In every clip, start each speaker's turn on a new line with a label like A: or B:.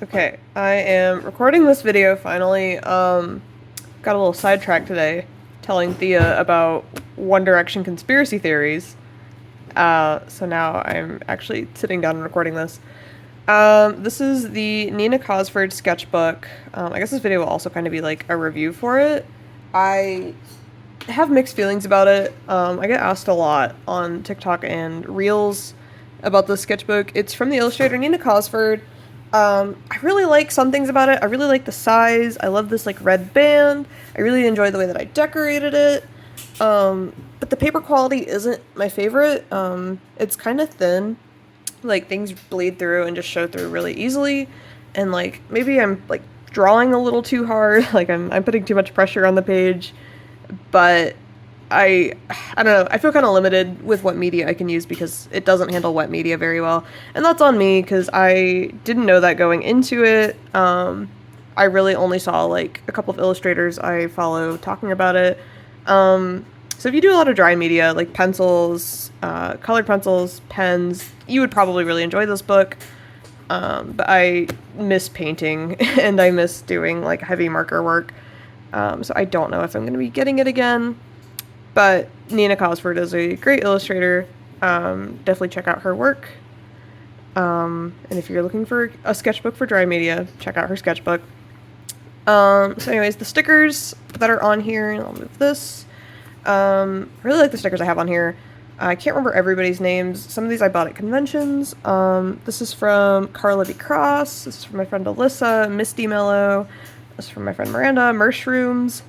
A: Okay, I am recording this video finally. Got a little sidetracked today telling Thea about One Direction conspiracy theories. So now I'm actually sitting down and recording this. This is the Nina Cosford sketchbook. I guess this video will also kind of be like a review for it. I have mixed feelings about it. I get asked a lot on TikTok and Reels about this sketchbook. It's from the illustrator Nina Cosford. I really like some things about it. I really like the size. I love this like red band. I really enjoy the way that I decorated it. But the paper quality isn't my favorite. It's kind of thin. Like things bleed through and just show through really easily. And like maybe I'm like drawing a little too hard. Like I'm putting too much pressure on the page. But I don't know, I feel kind of limited with what media I can use because it doesn't handle wet media very well. And that's on me because I didn't know that going into it. I really only saw like a couple of illustrators I follow talking about it. So if you do a lot of dry media, like pencils, colored pencils, pens, you would probably really enjoy this book. But I miss painting and I miss doing like heavy marker work. So I don't know if I'm going to be getting it again. But Nina Cosford is a great illustrator. Definitely check out her work. And if you're looking for a sketchbook for dry media, check out her sketchbook. So anyways, the stickers that are on here, and I'll move this. I really like the stickers I have on here. I can't remember everybody's names. Some of these I bought at conventions. This is from Carla B. Cross. This is from my friend Alyssa, Misty Mellow. This is from my friend Miranda, Mushrooms.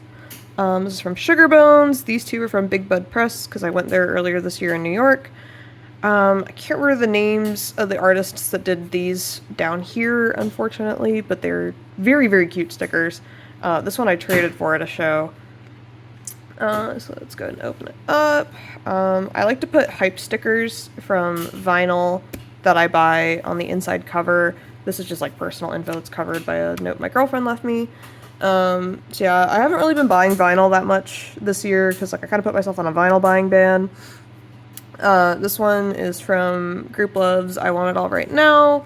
A: This is from Sugar Bones. These two are from Big Bud Press because I went there earlier this year in New York. I can't remember the names of the artists that did these down here, unfortunately, but they're very, very cute stickers. This one I traded for at a show. So let's go ahead and open it up. I like to put hype stickers from vinyl that I buy on the inside cover. This is just like personal info. It's covered by a note my girlfriend left me. So yeah, I haven't really been buying vinyl that much this year because like I kind of put myself on a vinyl buying ban. This one is from Group Love's I Want It All Right Now.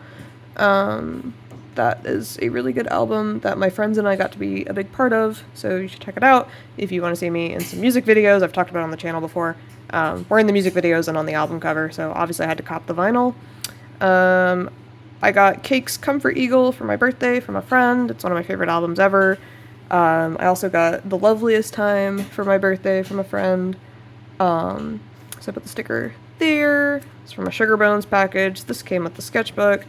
A: That is a really good album that my friends and I got to be a big part of, so you should check it out if you want to see me in some music videos. I've talked about it on the channel before. We're in the music videos and on the album cover, so obviously I had to cop the vinyl. I got Cake's Comfort Eagle for my birthday from a friend. It's one of my favorite albums ever. I also got The Loveliest Time for my birthday from a friend. So I put the sticker there. It's from a Sugar Bones package. This came with the sketchbook.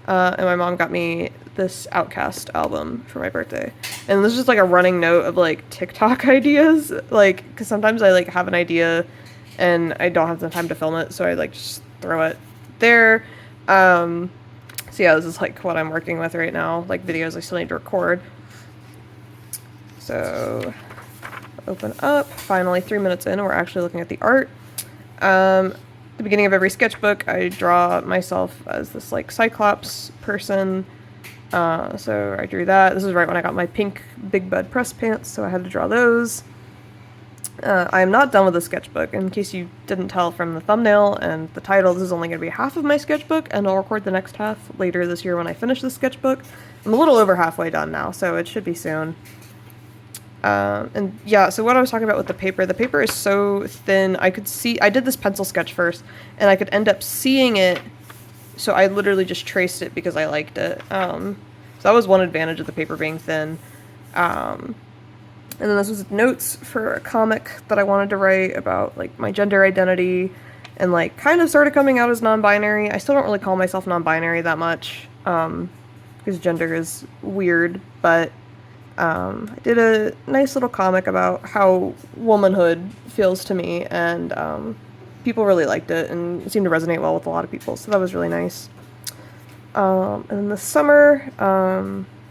A: And my mom got me this Outcast album for my birthday. And this is just like a running note of like TikTok ideas. Like, because sometimes I like have an idea and I don't have the time to film it, so I like just throw it there. So yeah, this is like what I'm working with right now, like videos I still need to record. So open up, finally 3 minutes in, and we're actually looking at the art. At the beginning of every sketchbook, I draw myself as this like Cyclops person. So I drew that. This is right when I got my pink Big Bud Press pants, so I had to draw those. I am not done with the sketchbook. In case you didn't tell from the thumbnail and the title, this is only going to be half of my sketchbook, and I'll record the next half later this year when I finish the sketchbook. I'm a little over halfway done now, so it should be soon. And yeah, so what I was talking about with the paper is so thin, I did this pencil sketch first, and I could end up seeing it, so I literally just traced it because I liked it. So that was one advantage of the paper being thin. And then this was notes for a comic that I wanted to write about, like, my gender identity, and, like, kind of started coming out as non-binary. I still don't really call myself non-binary that much, because gender is weird, but, I did a nice little comic about how womanhood feels to me, and, people really liked it, and it seemed to resonate well with a lot of people, so that was really nice. And then this summer,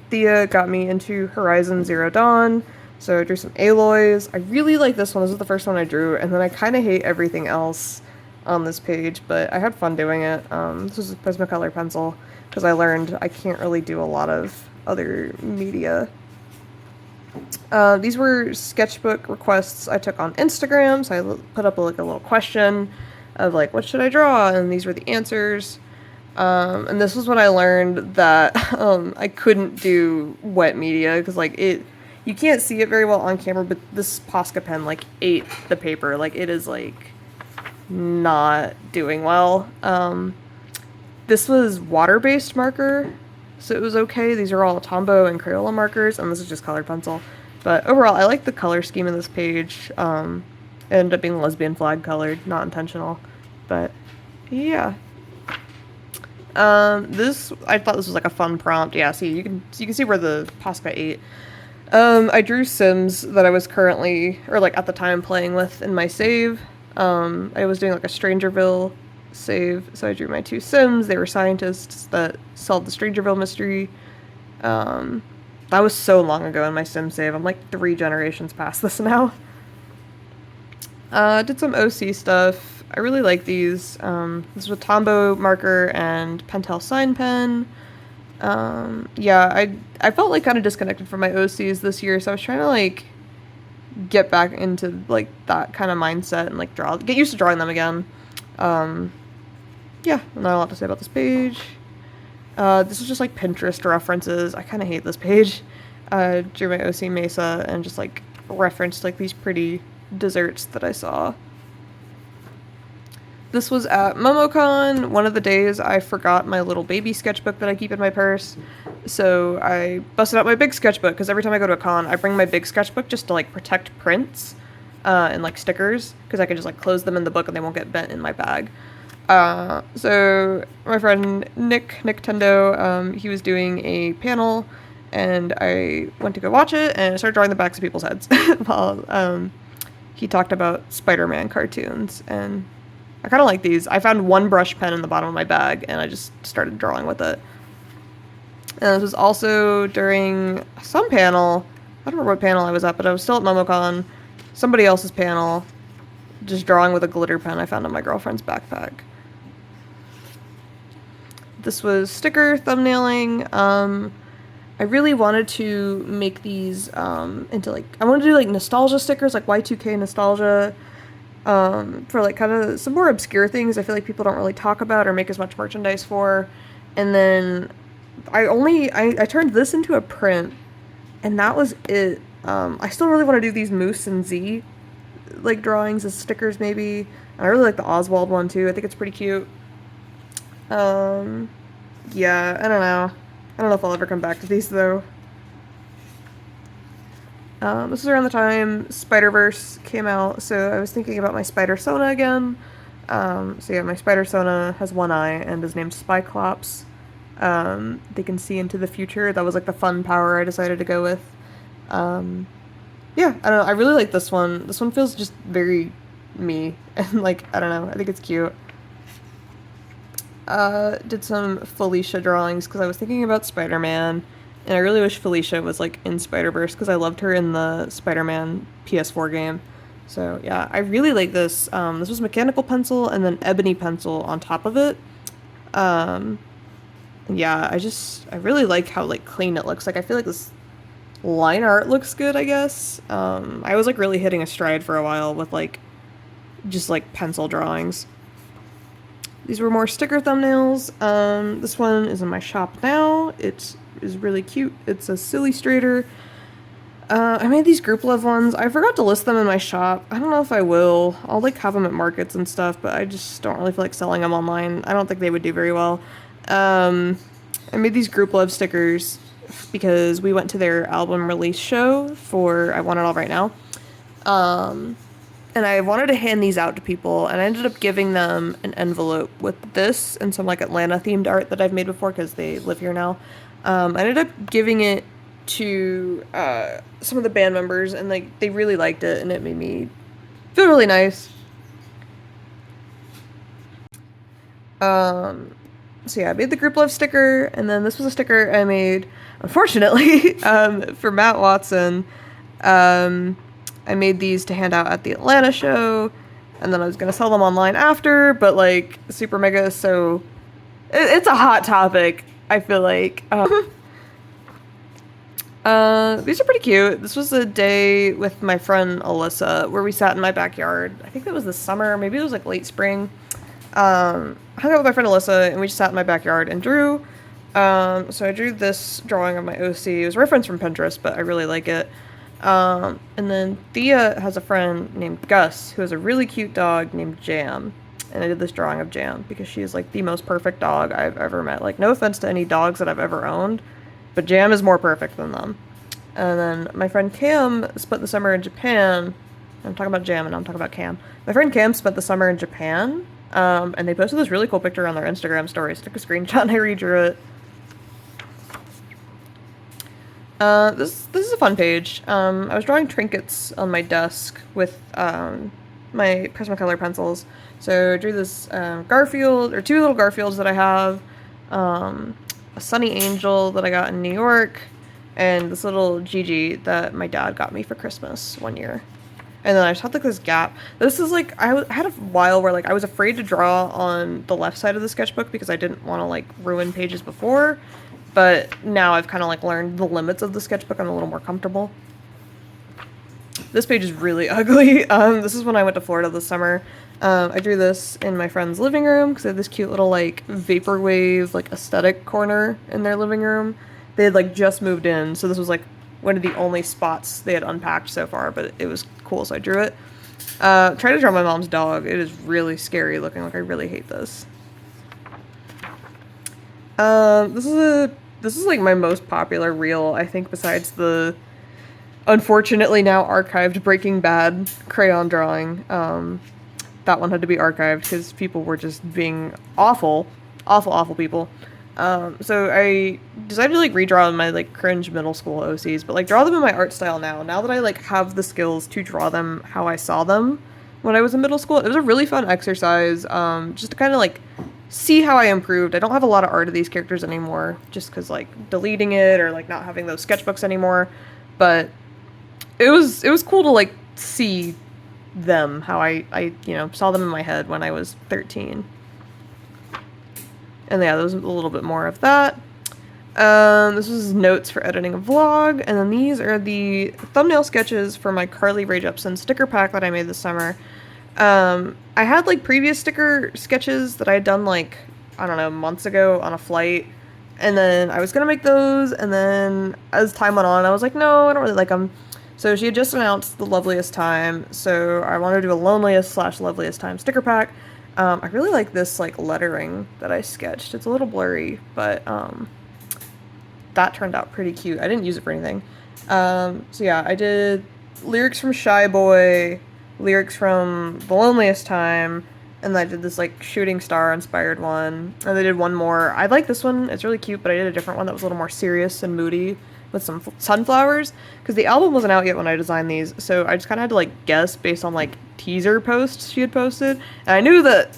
A: Thea got me into Horizon Zero Dawn. So I drew some Aloys. I really like this one. This was the first one I drew, and then I kind of hate everything else on this page, but I had fun doing it. This was a Prismacolor pencil, because I learned I can't really do a lot of other media. These were sketchbook requests I took on Instagram, so I put up like a little question of like, what should I draw? And these were the answers. And this was when I learned that I couldn't do wet media because like you can't see it very well on camera, but this Posca pen like ate the paper. Like it is like not doing well. This was water-based marker, so it was okay. These are all Tombow and Crayola markers, and this is just colored pencil. But overall, I like the color scheme of this page. It ended up being lesbian flag colored, not intentional. But yeah. I thought this was like a fun prompt. Yeah, see, you can see where the Posca ate. I drew Sims that I was currently, or like at the time, playing with in my save. I was doing like a Strangerville save, so I drew my 2 Sims. They were scientists that solved the Strangerville mystery. That was so long ago in my Sim save. I'm like 3 generations past this now. Did some OC stuff. I really like these. This was Tombow marker and Pentel sign pen. Yeah, I felt like kind of disconnected from my OCs this year, so I was trying to like get back into like that kind of mindset and like get used to drawing them again. Yeah, not a lot to say about this page. This is just like Pinterest references. I kind of hate this page. Drew my OC Mesa and just like referenced like these pretty desserts that I saw. This was at MomoCon. One of the days I forgot my little baby sketchbook that I keep in my purse. So I busted out my big sketchbook because every time I go to a con, I bring my big sketchbook just to like protect prints and like stickers because I can just like close them in the book and they won't get bent in my bag. So my friend Nick Tendo, he was doing a panel and I went to go watch it and I started drawing the backs of people's heads while he talked about Spider-Man cartoons, and I kind of like these. I found one brush pen in the bottom of my bag and I just started drawing with it. And this was also during some panel. I don't remember what panel I was at, but I was still at MomoCon. Somebody else's panel, just drawing with a glitter pen I found in my girlfriend's backpack. This was sticker thumbnailing. I really wanted to make these into like, I wanted to do like nostalgia stickers, like Y2K nostalgia, for like kind of some more obscure things I feel like people don't really talk about or make as much merchandise for. And then I turned this into a print, and that was it. I still really want to do these Moose and Z like drawings as stickers maybe. And I really like the Oswald one too. I think it's pretty cute. Yeah, I don't know. I don't know if I'll ever come back to these though. This was around the time Spider-Verse came out, so I was thinking about my Spider-Sona again. So yeah, my Spider-Sona has one eye and is named Spyclops. They can see into the future. That was like the fun power I decided to go with. Yeah, I don't know. I really like this one. This one feels just very me, and like, I don't know. I think it's cute. Did some Felicia drawings because I was thinking about Spider-Man, and I really wish Felicia was like in Spider-Verse because I loved her in the Spider-Man PS4 game. So yeah, I really like this. This was mechanical pencil and then ebony pencil on top of it. Yeah, I really like how like clean it looks. Like I feel like this line art looks good, I guess. I was like really hitting a stride for a while with like just like pencil drawings. These were more sticker thumbnails. This one is in my shop now. It is really cute. It's a Silly Strater. I made these group love ones. I forgot to list them in my shop. I don't know if I will. I'll like have them at markets and stuff, but I just don't really feel like selling them online. I don't think they would do very well. I made these group love stickers because we went to their album release show for I Want It All Right Now. And I wanted to hand these out to people, and I ended up giving them an envelope with this and some like Atlanta-themed art that I've made before because they live here now. I ended up giving it to some of the band members, and like they really liked it, and it made me feel really nice. So yeah, I made the group love sticker, and then this was a sticker I made, unfortunately, for Matt Watson. I made these to hand out at the Atlanta show, and then I was gonna sell them online after, but like Super Mega is so it's a hot topic, I feel like. These are pretty cute. This was a day with my friend Alyssa where we sat in my backyard. I think that was the summer, maybe it was like late spring. Hung out with my friend Alyssa, and we just sat in my backyard and drew. So I drew this drawing of my OC. It was a reference from Pinterest, but I really like it. And then Thea has a friend named Gus, who has a really cute dog named Jam. And I did this drawing of Jam because she is like the most perfect dog I've ever met. Like, no offense to any dogs that I've ever owned, but Jam is more perfect than them. And then my friend Cam spent the summer in Japan. I'm talking about Jam and I'm talking about Cam. My friend Cam spent the summer in Japan, and they posted this really cool picture on their Instagram stories. Took a screenshot and I redrew it. This is a fun page. I was drawing trinkets on my desk with my Prismacolor pencils. So I drew this Garfield, or two little Garfields that I have, a Sunny Angel that I got in New York, and this little Gigi that my dad got me for Christmas one year. And then I just had like this gap. This is like, I had a while where like I was afraid to draw on the left side of the sketchbook because I didn't want to like ruin pages before. But now I've kind of like learned the limits of the sketchbook. I'm a little more comfortable. This page is really ugly. This is when I went to Florida this summer. I drew this in my friend's living room because they had this cute little like vaporwave like aesthetic corner in their living room. They had like just moved in, so this was like one of the only spots they had unpacked so far, but it was cool, so I drew it. Tried to draw my mom's dog. It is really scary looking. Like, I really hate this. This is like my most popular reel, I think, besides the unfortunately now archived Breaking Bad crayon drawing. That one had to be archived because people were just being awful people. So I decided to like redraw my like cringe middle school OCs, but like draw them in my art style now that I like have the skills to draw them how I saw them when I was in middle school. It was a really fun exercise, just to kind of like see how I improved. I don't have a lot of art of these characters anymore just because like deleting it or like not having those sketchbooks anymore, but it was cool to like see them how I you know saw them in my head when I was 13. And yeah, there was a little bit more of that. This was notes for editing a vlog, and then these are the thumbnail sketches for my Carly Rae Jepsen sticker pack that I made this summer. I had like previous sticker sketches that I had done like, I don't know, months ago on a flight, and then I was gonna make those, and then as time went on, I was like, no, I don't really like them. So she had just announced the Loveliest Time, so I wanted to do a Loneliest/Loveliest Time sticker pack. I really like this like lettering that I sketched. It's a little blurry, but that turned out pretty cute. I didn't use it for anything. So yeah, I did lyrics from Shy Boy, lyrics from The Loneliest Time, and I did this like shooting star inspired one. And I did one more. I like this one. It's really cute, but I did a different one that was a little more serious and moody with some sunflowers, because the album wasn't out yet when I designed these, so I just kind of had to like guess based on like teaser posts she had posted, and I knew that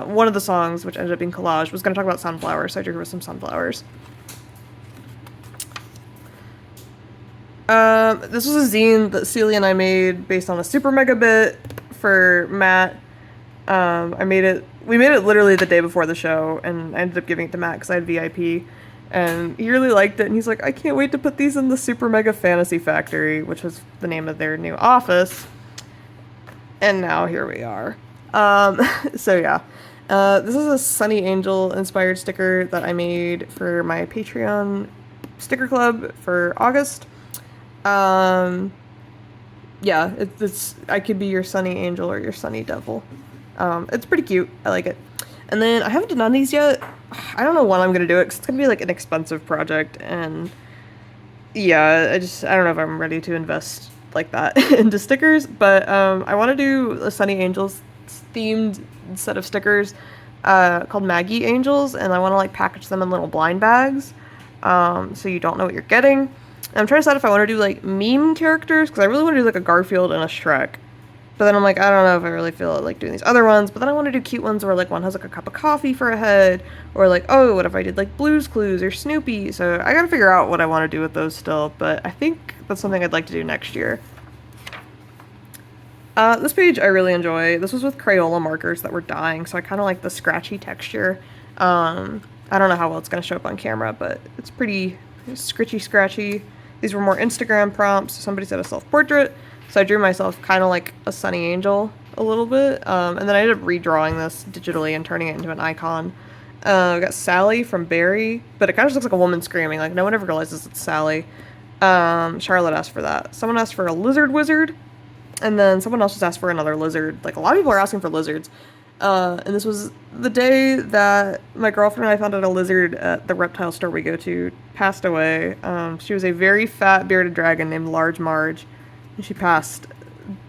A: one of the songs, which ended up being Collage, was going to talk about sunflowers, so I drew her with some sunflowers. This was a zine that Celia and I made based on a super mega bit for Matt. We made it literally the day before the show, and I ended up giving it to Matt because I had VIP. And he really liked it, and he's like, I can't wait to put these in the Super Mega Fantasy Factory, which was the name of their new office. And now here we are. So yeah. This is a Sunny Angel inspired sticker that I made for my Patreon sticker club for August. Yeah, it's I could be your Sunny Angel or your Sunny Devil. It's pretty cute. I like it. And then I haven't done these yet. I don't know when I'm going to do it because it's going to be like an expensive project, and yeah, I don't know if I'm ready to invest like that into stickers, but I want to do a Sunny Angels themed set of stickers called Maggie Angels, and I want to like package them in little blind bags so you don't know what you're getting. And I'm trying to decide if I want to do like meme characters, because I really want to do like a Garfield and a Shrek. But then I'm like, I don't know if I really feel like doing these other ones. But then I want to do cute ones where like one has like a cup of coffee for a head. Or like, oh, what if I did like Blue's Clues or Snoopy? So I gotta figure out what I want to do with those still. But I think that's something I'd like to do next year. This page I really enjoy. This was with Crayola markers that were dying. So I kind of like the scratchy texture. I don't know how well it's going to show up on camera, but it's pretty scratchy. These were more Instagram prompts. Somebody said a self-portrait. So I drew myself kind of like a Sunny Angel a little bit. And then I ended up redrawing this digitally and turning it into an icon. We got Sally from Barry, but it kind of just looks like a woman screaming. Like, no one ever realizes it's Sally. Charlotte asked for that. Someone asked for a lizard wizard, and then someone else just asked for another lizard. Like, a lot of people are asking for lizards. And this was the day that my girlfriend and I found out a lizard at the reptile store we go to passed away. She was a very fat bearded dragon named Large Marge, and she passed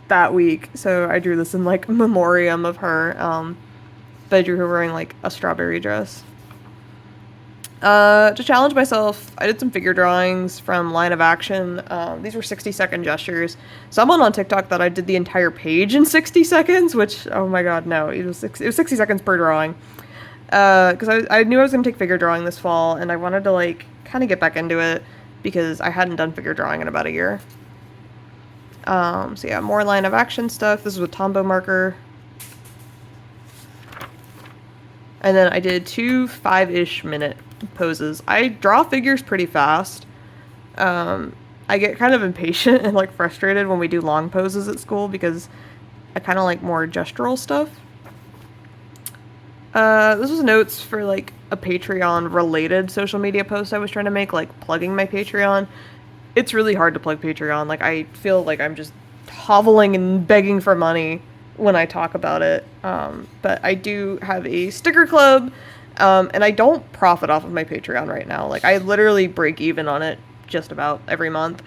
A: that week. So I drew this in, like, memoriam of her. But I drew her wearing, like, a strawberry dress. To challenge myself, I did some figure drawings from Line of Action. These were 60-second gestures. Someone on TikTok thought I did the entire page in 60 seconds, which, oh my god, no. It was 60 seconds per drawing. Because I knew I was going to take figure drawing this fall, and I wanted to, like, kind of get back into it, because I hadn't done figure drawing in about a year. So yeah, more Line of Action stuff. This is with Tombow marker. And then I did 2 5-ish minute poses. I draw figures pretty fast. I get kind of impatient and, like, frustrated when we do long poses at school, because I kind of like more gestural stuff. This was notes for, like, a Patreon related social media post I was trying to make, like, plugging my Patreon. It's really hard to plug Patreon. Like, I feel like I'm just hoveling and begging for money when I talk about it. But I do have a sticker club, and I don't profit off of my Patreon right now. Like, I literally break even on it just about every month.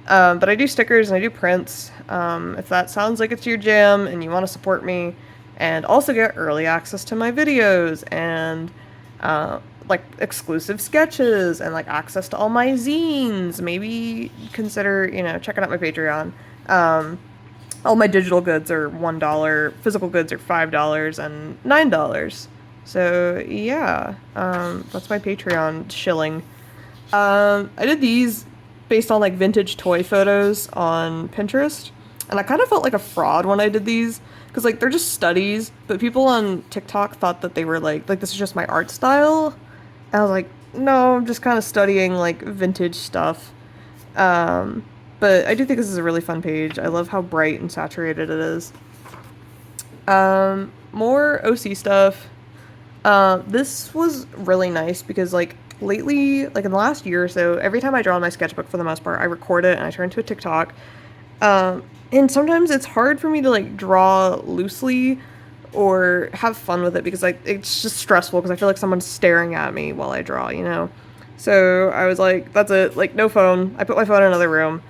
A: But I do stickers and I do prints. If that sounds like it's your jam and you want to support me, and also get early access to my videos and like exclusive sketches and, like, access to all my zines, maybe consider, you know, checking out my Patreon. All my digital goods are $1, physical goods are $5 and $9. So yeah, that's my Patreon shilling. I did these based on, like, vintage toy photos on Pinterest, and I kind of felt like a fraud when I did these, because, like, they're just studies, but people on TikTok thought that they were like this is just my art style, and I was like, no, I'm just kind of studying, like, vintage stuff. But I do think this is a really fun page. I love how bright and saturated it is. More OC stuff. This was really nice because, like, lately, like, in the last year or so, every time I draw in my sketchbook, for the most part, I record it and I turn it to a TikTok. And sometimes it's hard for me to, like, draw loosely or have fun with it, because, like, it's just stressful because I feel like someone's staring at me while I draw, you know? So I was like, that's it, like, no phone. I put my phone in another room,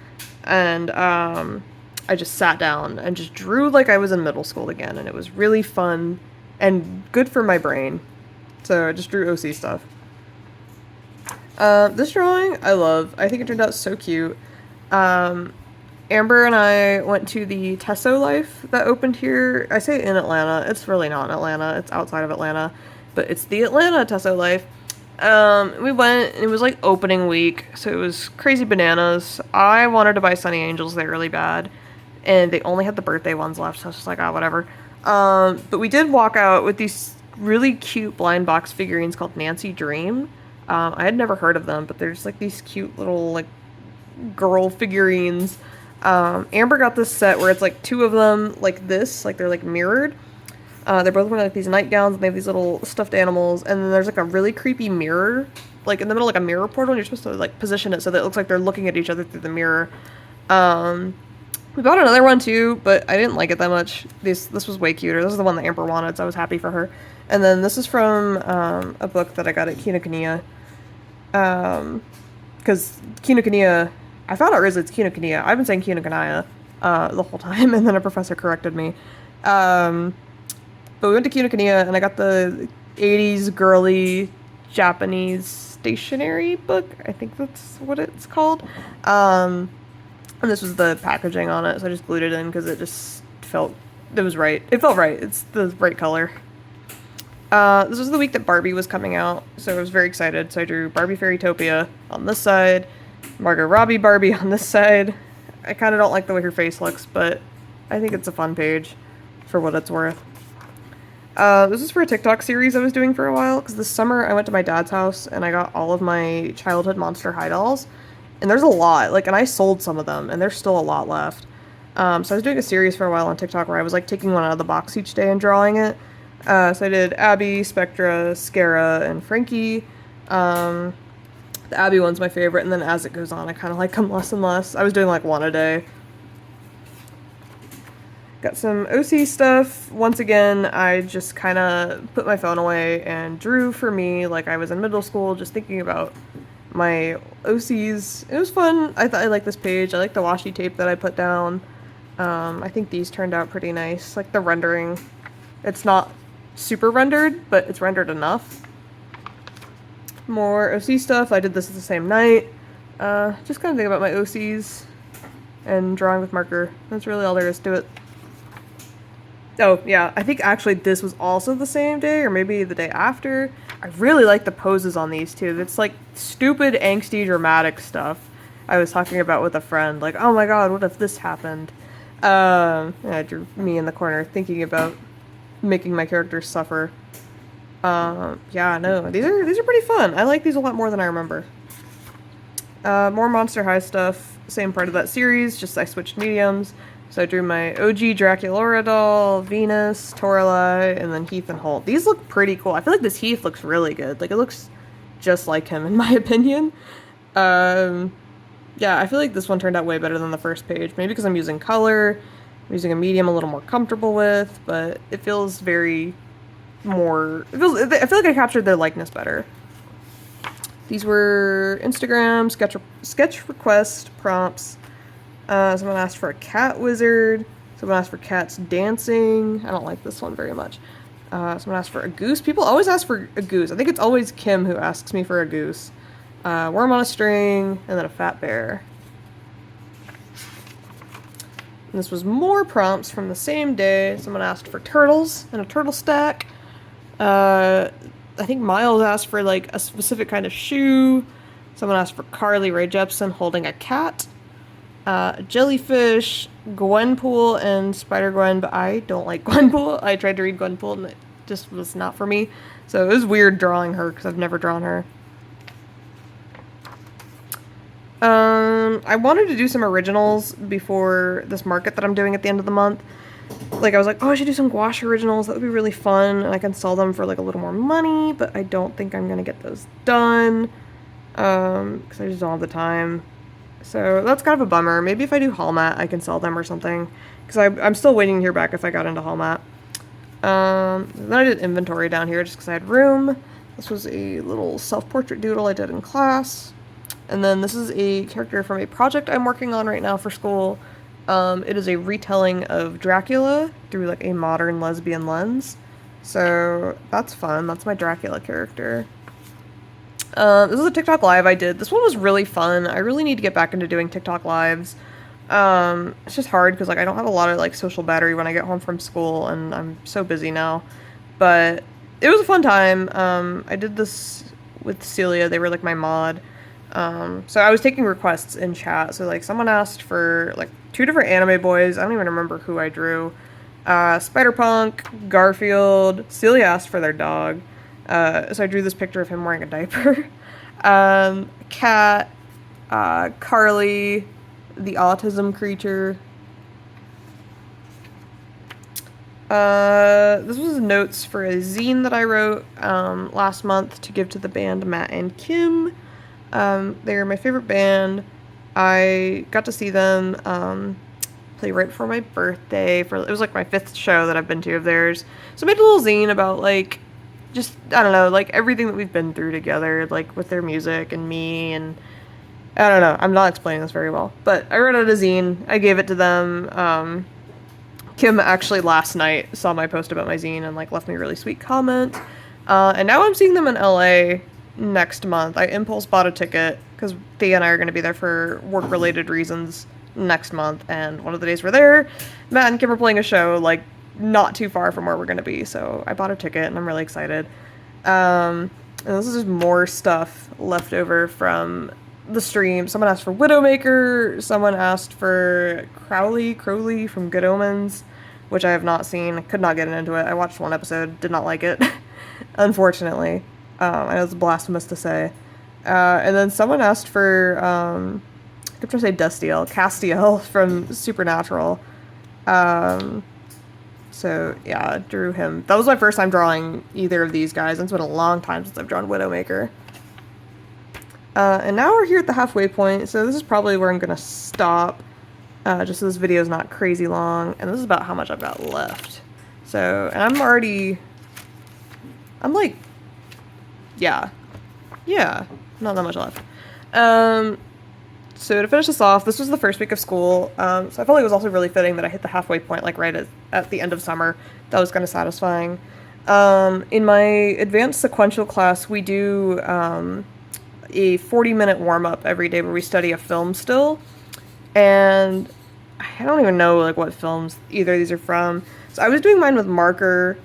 A: and I just sat down and just drew like I was in middle school again, and it was really fun and good for my brain. So I just drew OC stuff. This drawing I love. I think it turned out so cute. Amber and I went to the Tesso Life that opened here. I say in Atlanta. It's really not in Atlanta. It's outside of Atlanta. But it's the Atlanta Tesso Life. We went, and it was, like, opening week, so it was crazy bananas. I wanted to buy Sunny Angels there really bad, and they only had the birthday ones left, so I was just like, ah, whatever. But we did walk out with these really cute blind box figurines called Nancy Dream. I had never heard of them, but they're just, like, these cute little, like, girl figurines. Amber got this set where it's, like, 2 of them like this, like, they're, like, mirrored. They're both wearing, like, these nightgowns, and they have these little stuffed animals, and then there's, like, a really creepy mirror, like, in the middle, like a mirror portal, and you're supposed to, like, position it so that it looks like they're looking at each other through the mirror. We bought another one, too, but I didn't like it that much. This was way cuter. This is the one that Amber wanted, so I was happy for her. And then this is from a book that I got at Kinokuniya. Because Kinokuniya, I found out originally it's Kinokuniya. I've been saying Kinokuniya the whole time, and then a professor corrected me. But we went to Kinokuniya, and I got the 80s girly Japanese stationery book. I think that's what it's called. And this was the packaging on it, so I just glued it in because it just felt, it was right. It felt right. It's the right color. This was the week that Barbie was coming out, so I was very excited. So I drew Barbie Fairytopia on this side, Margot Robbie Barbie on this side. I kind of don't like the way her face looks, but I think it's a fun page for what it's worth. This is for a TikTok series I was doing for a while, because this summer I went to my dad's house and I got all of my childhood Monster High dolls, and there's a lot, like, and I sold some of them, and there's still a lot left. So I was doing a series for a while on TikTok where I was like taking one out of the box each day and drawing it. So I did Abby, Spectra, Scara, and Frankie. The Abby one's my favorite, and then as it goes on, I kind of like them less and less. I was doing like one a day. Got some OC stuff. Once again, I just kind of put my phone away and drew for me like I was in middle school, just thinking about my OCs. It was fun. I thought I liked this page. I like the washi tape that I put down. I think these turned out pretty nice. Like the rendering. It's not super rendered, but it's rendered enough. More OC stuff. I did this the same night. Just kind of think about my OCs and drawing with marker. That's really all there is to it. Oh, yeah, I think actually this was also the same day, or maybe the day after. I really like the poses on these two. It's like stupid, angsty, dramatic stuff I was talking about with a friend. Like, oh my god, what if this happened? I drew me in the corner thinking about making my characters suffer. Yeah, no, these are pretty fun. I like these a lot more than I remember. More Monster High stuff. Same part of that series, just I switched mediums. So I drew my OG Draculaura doll, Venus, Toralei, and then Heath and Holt. These look pretty cool. I feel like this Heath looks really good. Like, it looks just like him, in my opinion. Yeah, I feel like this one turned out way better than the first page. Maybe because I'm using color. I'm using a medium a little more comfortable with, but it feels very more... I feel like I captured their likeness better. These were Instagram, sketch request prompts. Someone asked for a cat wizard. Someone asked for cats dancing. I don't like this one very much. Someone asked for a goose. People always ask for a goose. I think it's always Kim who asks me for a goose. Worm on a string, and then a fat bear. And this was more prompts from the same day. Someone asked for turtles and a turtle stack. I think Miles asked for like a specific kind of shoe. Someone asked for Carly Rae Jepsen holding a cat. Jellyfish, Gwenpool, and Spider-Gwen, but I don't like Gwenpool. I tried to read Gwenpool and it just was not for me. So it was weird drawing her because I've never drawn her. I wanted to do some originals before this market that I'm doing at the end of the month. Like, I was like, oh, I should do some gouache originals. That would be really fun. And I can sell them for, like, a little more money, but I don't think I'm going to get those done. Because I just don't have the time. So that's kind of a bummer. Maybe if I do Hallmat, I can sell them or something. Because I'm still waiting to hear back if I got into Hallmat. Then I did inventory down here just because I had room. This was a little self-portrait doodle I did in class. And then this is a character from a project I'm working on right now for school. It is a retelling of Dracula through like a modern lesbian lens. So that's fun. That's my Dracula character. This is a TikTok live I did. This one was really fun. I really need to get back into doing TikTok lives. It's just hard because like I don't have a lot of like social battery when I get home from school and I'm so busy now. But it was a fun time. I did this with Celia. They were like my mod. So I was taking requests in chat. So like someone asked for like 2 different anime boys. I don't even remember who I drew. Spider-Punk, Garfield. Celia asked for their dog. So I drew this picture of him wearing a diaper. Cat, Carly, the autism creature. This was notes for a zine that I wrote last month to give to the band Matt and Kim. They're my favorite band. I got to see them play right before my birthday. It was like my 5th show that I've been to of theirs. So I made a little zine about like just, I don't know, like everything that we've been through together, like with their music and me, and I don't know, I'm not explaining this very well, but I wrote out a zine, I gave it to them. Kim actually last night saw my post about my zine and like left me a really sweet comment, and now I'm seeing them in LA next month. I impulse bought a ticket because Thea and I are going to be there for work-related reasons next month, and one of the days we're there, Matt and Kim are playing a show like not too far from where we're going to be, so I bought a ticket and I'm really excited. And this is just more stuff left over from the stream. Someone asked for Widowmaker, someone asked for Crowley from Good Omens, which I have not seen. I could not get into it. I watched 1 episode, did not like it, unfortunately. I know it's blasphemous to say. And then someone asked for kept trying to say Destiel, Castiel from Supernatural. So yeah, drew him. That was my first time drawing either of these guys. It's been a long time since I've drawn Widowmaker. And now we're here at the halfway point, so this is probably where I'm gonna stop, just so this video is not crazy long, and this is about how much I've got left. So, and I'm like, yeah, not that much left. So to finish this off, this was the first week of school, so I felt like it was also really fitting that I hit the halfway point, like right at the end of summer. That was kind of satisfying. In my advanced sequential class, we do a 40-minute warm-up every day where we study a film still, and I don't even know like what films either of these are from. So I was doing mine with marker.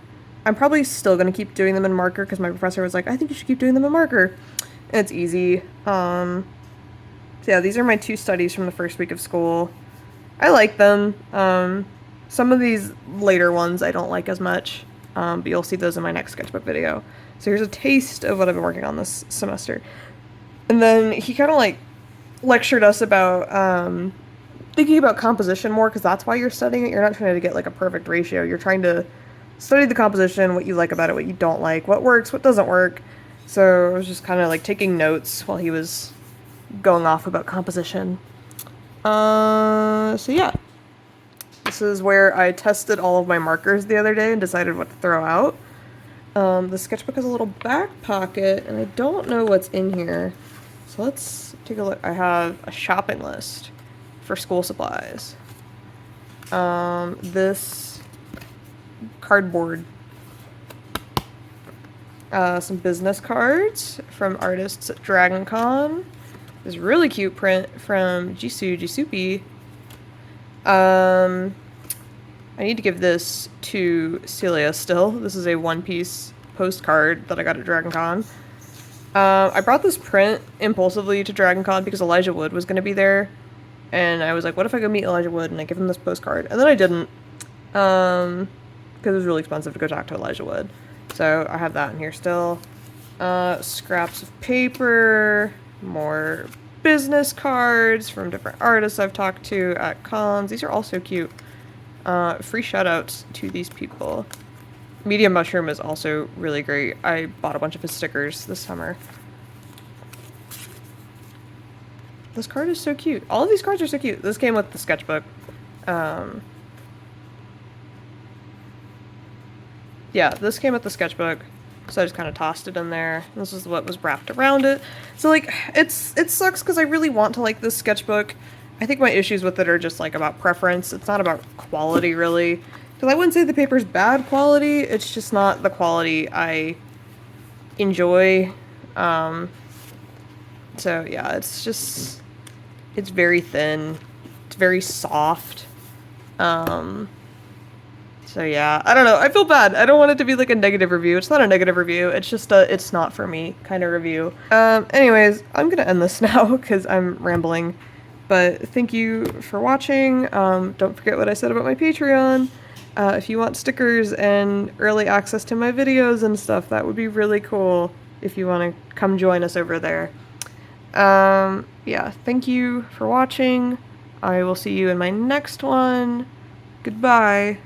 A: I'm probably still going to keep doing them in marker because my professor was like, I think you should keep doing them in marker. And it's easy. So yeah, these are my 2 studies from the first week of school. I like them. Some of these later ones I don't like as much, but you'll see those in my next sketchbook video. So here's a taste of what I've been working on this semester. And then he kind of like lectured us about thinking about composition more, because that's why you're studying it. You're not trying to get like a perfect ratio. You're trying to study the composition, what you like about it, what you don't like, what works, what doesn't work. So I was just kind of like taking notes while he was going off about composition. So yeah. This is where I tested all of my markers the other day and decided what to throw out. The sketchbook has a little back pocket, and I don't know what's in here. So let's take a look. I have a shopping list for school supplies. This cardboard. Some business cards from artists at Dragon Con. This really cute print from Jisupi. I need to give this to Celia still. This is a one-piece postcard that I got at Dragon Con. I brought this print impulsively to Dragon Con because Elijah Wood was going to be there. And I was like, what if I go meet Elijah Wood and I give him this postcard? And then I didn't. Because it was really expensive to go talk to Elijah Wood. So I have that in here still. Scraps of paper. More business cards from different artists I've talked to at cons. These are all so cute. Free shoutouts to these people. Medium Mushroom is also really great. I bought a bunch of his stickers this summer. This card is so cute. All of these cards are so cute. This came with the sketchbook. Yeah, this came with the sketchbook. So I just kind of tossed it in there. This is what was wrapped around it. So like, it sucks because I really want to like this sketchbook. I think my issues with it are just like about preference. It's not about quality really. Because I wouldn't say the paper's bad quality. It's just not the quality I enjoy. So yeah, it's very thin. It's very soft. So yeah, I don't know. I feel bad. I don't want it to be like a negative review. It's not a negative review. It's just a it's not for me kind of review. Anyways, I'm gonna end this now because I'm rambling. But thank you for watching. Don't forget what I said about my Patreon. If you want stickers and early access to my videos and stuff, that would be really cool if you want to come join us over there. Yeah, thank you for watching. I will see you in my next one. Goodbye.